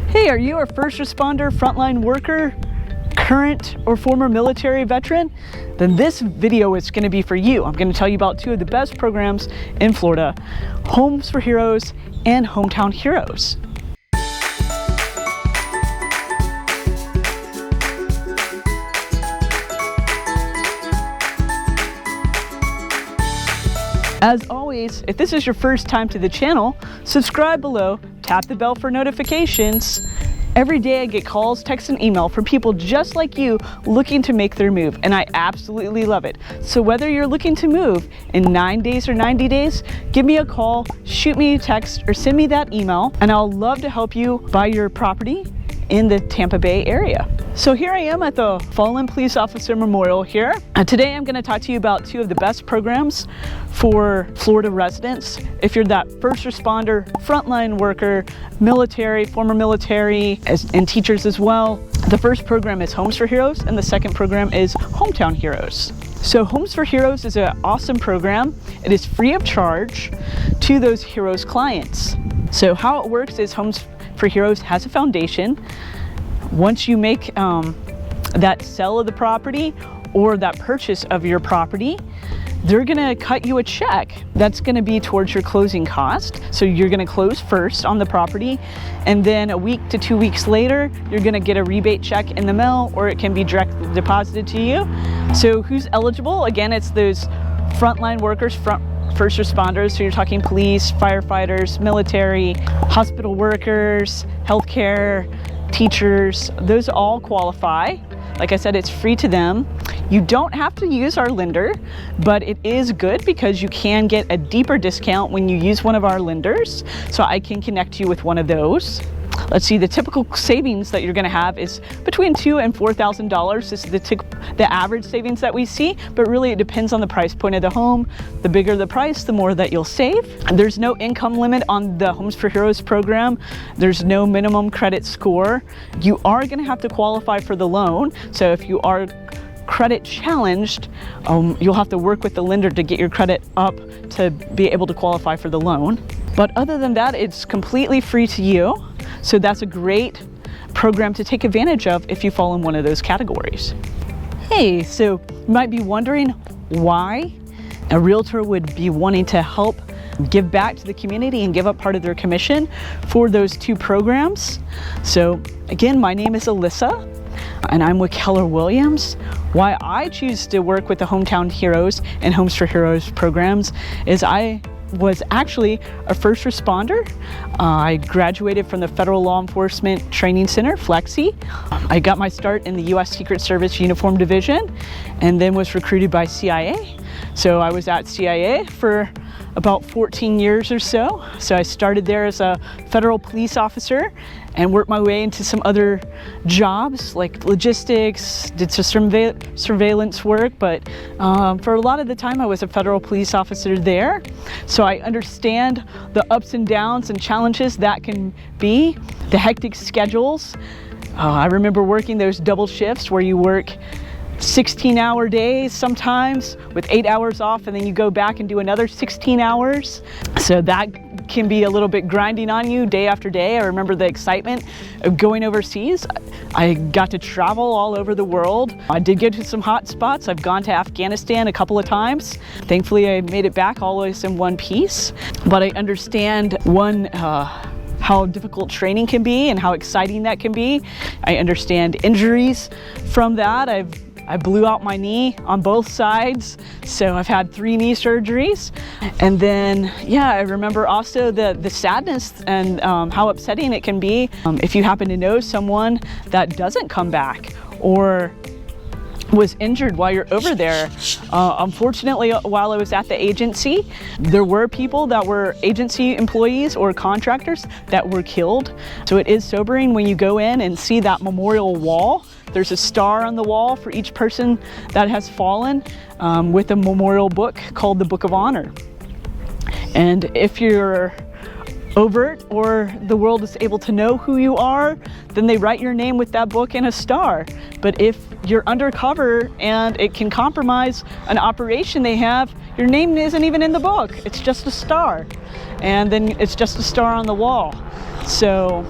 Hey, are you a first responder, frontline worker, current or former military veteran? Then this video is going to be for you. I'm going to tell you about two of the best programs in Florida, Homes for Heroes and Hometown Heroes. As always, if this is your first time to the channel, subscribe below, tap the bell for notifications. Every day I get calls, texts, and email from people just like you looking to make their move, and I absolutely love it. So whether you're looking to move in 9 days or 90 days, give me a call, shoot me a text, or send me that email, and I'll love to help you buy your property in the Tampa Bay area. So here I am at the Fallen Police Officer Memorial here. And today I'm going to talk to you about two of the best programs for Florida residents. If you're that first responder, frontline worker, military, former military, and teachers as well. The first program is Homes for Heroes and the second program is Hometown Heroes. So Homes for Heroes is an awesome program. It is free of charge to those Heroes clients. So how it works is Homes for Heroes has a foundation. Once you make that sell of the property or that purchase of your property, they're gonna cut you a check that's gonna be towards your closing cost. So you're gonna close first on the property, and then a week to 2 weeks later, you're gonna get a rebate check in the mail, or it can be direct deposited to you. So who's eligible? Again, it's those frontline workers, first responders, so you're talking police, firefighters, military, hospital workers, healthcare, teachers. Those all qualify. Like I said, it's free to them. You don't have to use our lender, but it is good because you can get a deeper discount when you use one of our lenders. So I can connect you with one of those. Let's see, the typical savings that you're gonna have is between $2,000 and $4,000. This is the average savings that we see, but really it depends on the price point of the home. The bigger the price, the more that you'll save. There's no income limit on the Homes for Heroes program. There's no minimum credit score. You are gonna have to qualify for the loan. So if you are credit challenged, you'll have to work with the lender to get your credit up to be able to qualify for the loan. But other than that, it's completely free to you. So that's a great program to take advantage of if you fall in one of those categories. Hey, so you might be wondering why a realtor would be wanting to help give back to the community and give up part of their commission for those two programs. So again, my name is Alyssa and I'm with Keller Williams. Why I choose to work with the Hometown Heroes and Homes for Heroes programs is I was actually a first responder. I graduated from the Federal Law Enforcement Training Center, FLEXI. I got my start in the U.S. Secret Service Uniform Division and then was recruited by CIA. So I was at CIA for about 14 years or so. So I started there as a federal police officer and worked my way into some other jobs like logistics, did some surveillance work, but for a lot of the time I was a federal police officer there. So I understand the ups and downs and challenges that can be, the hectic schedules. I remember working those double shifts where you work 16-hour days sometimes with 8 hours off, and then you go back and do another 16 hours. So that can be a little bit grinding on you day after day. I remember the excitement of going overseas. I got to travel all over the world. I did get to some hot spots. I've gone to Afghanistan a couple of times. Thankfully, I made it back always in one piece. But I understand how difficult training can be and how exciting that can be. I understand injuries from that. I blew out my knee on both sides, so I've had 3 knee surgeries. And then, yeah, I remember also the sadness and how upsetting it can be if you happen to know someone that doesn't come back or was injured while you're over there. Unfortunately, while I was at the agency, there were people that were agency employees or contractors that were killed. So it is sobering when you go in and see that memorial wall. There's a star on the wall for each person that has fallen with a memorial book called the Book of Honor. And if you're overt or the world is able to know who you are, then they write your name with that book and a star. But if you're undercover and it can compromise an operation they have, your name isn't even in the book. It's just a star. And then it's just a star on the wall. So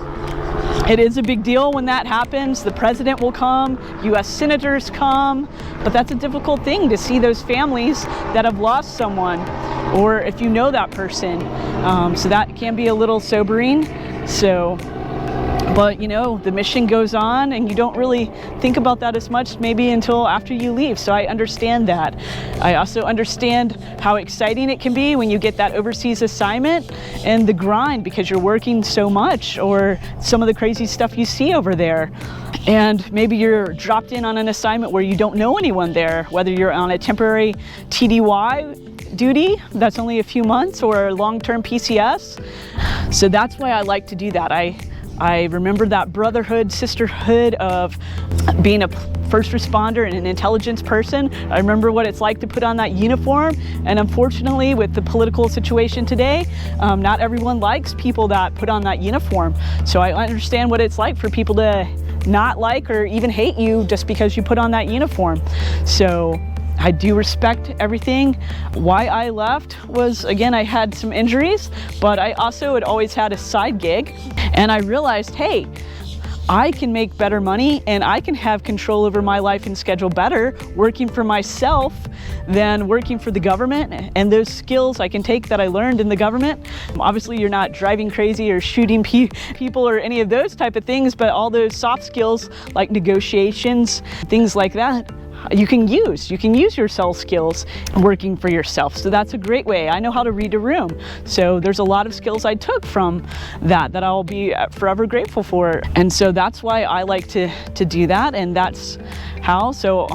It is a big deal when that happens. The president will come, US senators come, but that's a difficult thing to see those families that have lost someone, or if you know that person. So that can be a little sobering. But you know, the mission goes on and you don't really think about that as much maybe until after you leave. So I understand that. I also understand how exciting it can be when you get that overseas assignment and the grind because you're working so much, or some of the crazy stuff you see over there. And maybe you're dropped in on an assignment where you don't know anyone there, whether you're on a temporary TDY duty that's only a few months or long-term PCS. So that's why I like to do that. I remember that brotherhood, sisterhood of being a first responder and an intelligence person. I remember what it's like to put on that uniform. And unfortunately, with the political situation today, not everyone likes people that put on that uniform. So I understand what it's like for people to not like or even hate you just because you put on that uniform. So I do respect everything. Why I left was, again, I had some injuries, but I also had always had a side gig, and I realized, hey, I can make better money and I can have control over my life and schedule better working for myself than working for the government. And those skills I can take that I learned in the government. Obviously, you're not driving crazy or shooting people or any of those type of things, but all those soft skills like negotiations, things like that, you can use your sales skills working for yourself. So that's a great way. I know how to read a room. So there's a lot of skills I took from that I'll be forever grateful for. And so that's why I like to do that. And that's how. So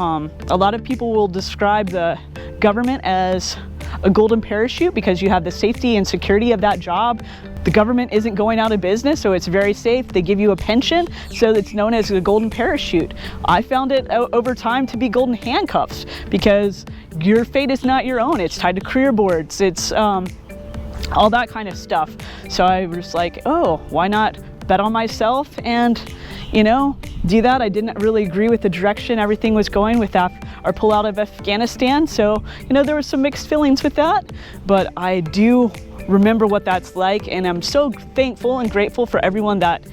a lot of people will describe the government as a golden parachute because you have the safety and security of that job. The government isn't going out of business, so it's very safe. They give you a pension, so it's known as a golden parachute. I found it over time to be golden handcuffs because your fate is not your own. It's tied to career boards. It's all that kind of stuff. So I was like, oh, why not bet on myself and, you know, do that. I didn't really agree with the direction everything was going with our pullout of Afghanistan. So, you know, there were some mixed feelings with that, but I do remember what that's like, and I'm so thankful and grateful for everyone that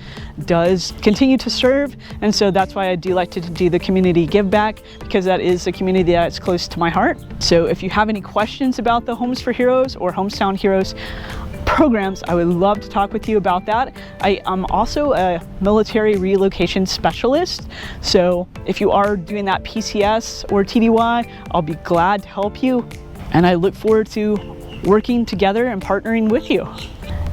does continue to serve. And so that's why I do like to do the community give back, because that is a community that's close to my heart. So if you have any questions about the Homes for Heroes or Hometown Heroes programs, I would love to talk with you about that. I am also a military relocation specialist. So if you are doing that PCS or TDY, I'll be glad to help you. And I look forward to working together and partnering with you.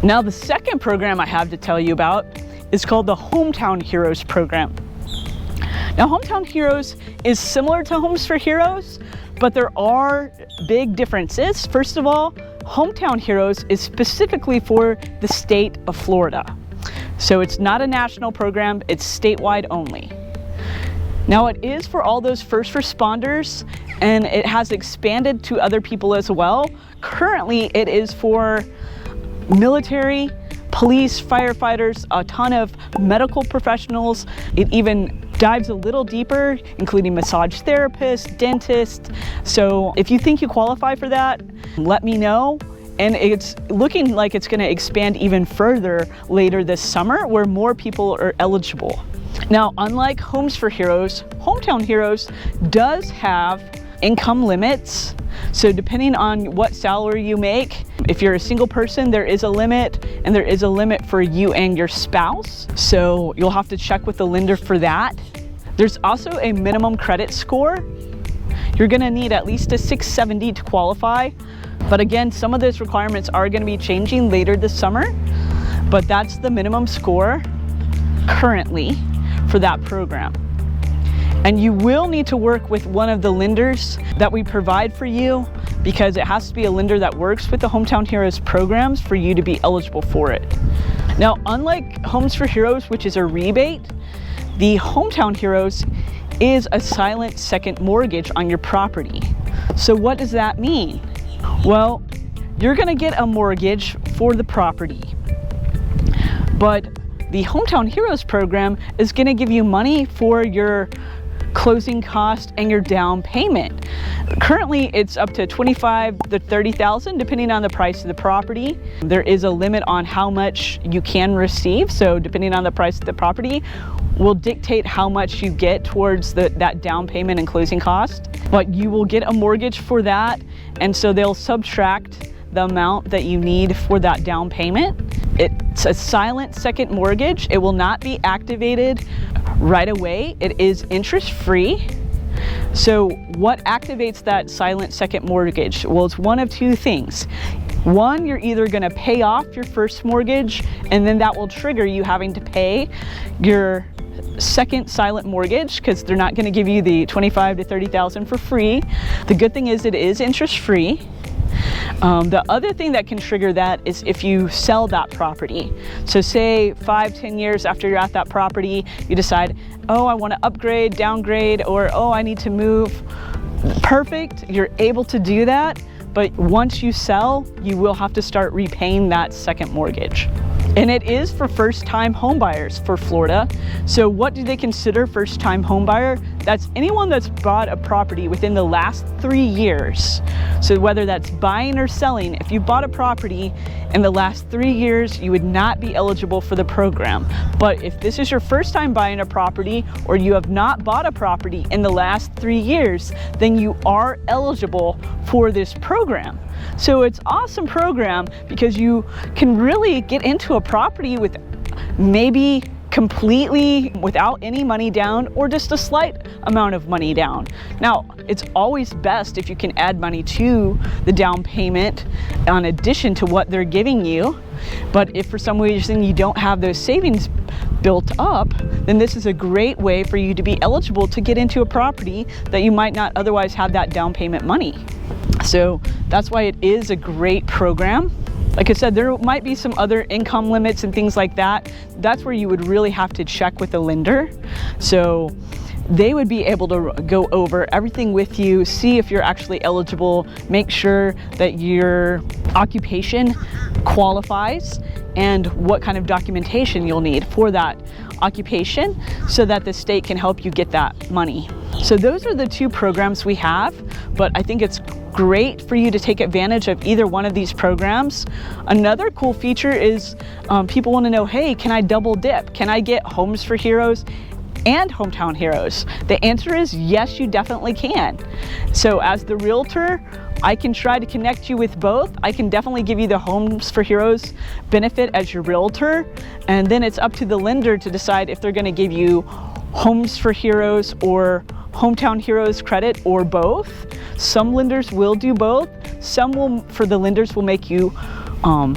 Now, the second program I have to tell you about is called the Hometown Heroes program. Now, Hometown Heroes is similar to Homes for Heroes, but there are big differences. First of all, Hometown Heroes is specifically for the state of Florida. So it's not a national program, it's statewide only. Now, it is for all those first responders, and it has expanded to other people as well. Currently, it is for military, police, firefighters, a ton of medical professionals. It even dives a little deeper, including massage therapists, dentists. So if you think you qualify for that, let me know. And it's looking like it's going to expand even further later this summer, where more people are eligible. Now, unlike Homes for Heroes, Hometown Heroes does have income limits. So depending on what salary you make, if you're a single person, there is a limit, and there is a limit for you and your spouse. So you'll have to check with the lender for that. There's also a minimum credit score. You're gonna need at least a 670 to qualify. But again, some of those requirements are gonna be changing later this summer, but that's the minimum score currently for that program. And you will need to work with one of the lenders that we provide for you, because it has to be a lender that works with the Hometown Heroes programs for you to be eligible for it. Now, unlike Homes for Heroes, which is a rebate, the Hometown Heroes is a silent second mortgage on your property. So what does that mean? Well, you're gonna get a mortgage for the property, but the Hometown Heroes program is gonna give you money for your closing cost, and your down payment. Currently, it's up to $25,000 to $30,000 depending on the price of the property. There is a limit on how much you can receive, so depending on the price of the property will dictate how much you get towards that down payment and closing cost. But you will get a mortgage for that, and so they'll subtract the amount that you need for that down payment. It's a silent second mortgage. It will not be activated right away. It is interest free. So what activates that silent second mortgage? Well, it's one of two things. One, you're either going to pay off your first mortgage, and then that will trigger you having to pay your second silent mortgage, because they're not going to give you the $25,000 to $30,000 for free. The good thing is it is interest free. The other thing that can trigger that is if you sell that property. So say 5-10 years after you're at that property, you decide, oh, I want to upgrade, downgrade, or oh, I need to move. Perfect, you're able to do that. But once you sell, you will have to start repaying that second mortgage. And it is for first-time homebuyers for Florida. So what do they consider first-time homebuyer? That's anyone that's bought a property within the last 3 years. So whether that's buying or selling, if you bought a property in the last 3 years, you would not be eligible for the program. But if this is your first time buying a property, or you have not bought a property in the last 3 years, then you are eligible for this program. So it's an awesome program because you can really get into a property with maybe completely without any money down, or just a slight amount of money down. Now, it's always best if you can add money to the down payment in addition to what they're giving you. But if for some reason you don't have those savings built up, then this is a great way for you to be eligible to get into a property that you might not otherwise have that down payment money. So that's why it is a great program. Like I said, there might be some other income limits and things like that. That's where you would really have to check with the lender. So they would be able to go over everything with you, see if you're actually eligible, make sure that your occupation qualifies, and what kind of documentation you'll need for that occupation so that the state can help you get that money. So those are the two programs we have, but I think it's great for you to take advantage of either one of these programs. Another cool feature is people want to know, hey, can I double dip? Can I get Homes for Heroes and Hometown Heroes? The answer is yes, you definitely can. So as the realtor, I can try to connect you with both. I can definitely give you the Homes for Heroes benefit as your realtor, and then it's up to the lender to decide if they're going to give you Homes for Heroes or Hometown Heroes credit, or both. Some lenders will do both. Some will, for the lenders, will make you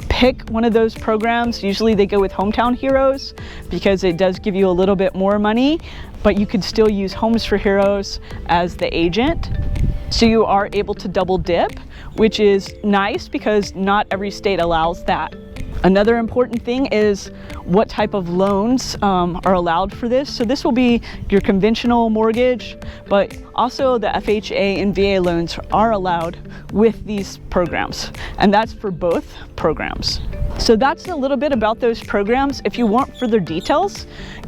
pick one of those programs. Usually they go with Hometown Heroes because it does give you a little bit more money, but you could still use Homes for Heroes as the agent. So you are able to double dip, which is nice because not every state allows that. Another important thing is what type of loans are allowed for this. So this will be your conventional mortgage, but also the FHA and VA loans are allowed with these programs, and that's for both programs. So that's a little bit about those programs. If you want further details,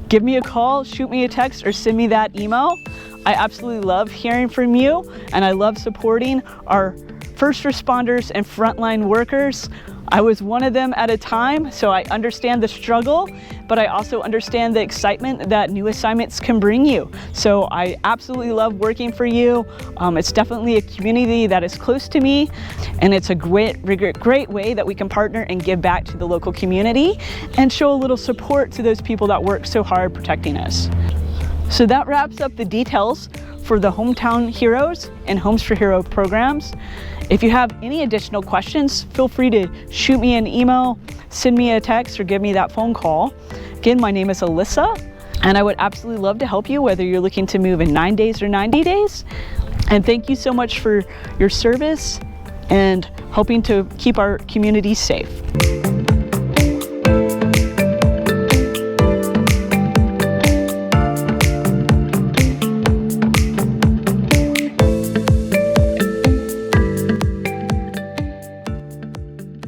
give me a call, shoot me a text, or send me that email. I absolutely love hearing from you, and I love supporting our first responders and frontline workers. I was one of them at a time, so I understand the struggle, but I also understand the excitement that new assignments can bring you. So I absolutely love working for you. It's definitely a community that is close to me, and it's a great way that we can partner and give back to the local community and show a little support to those people that work so hard protecting us. So that wraps up the details for the Hometown Heroes and Homes for Hero programs. If you have any additional questions, feel free to shoot me an email, send me a text, or give me that phone call. Again, my name is Alyssa, and I would absolutely love to help you, whether you're looking to move in 9 days or 90 days. And thank you so much for your service and helping to keep our community safe.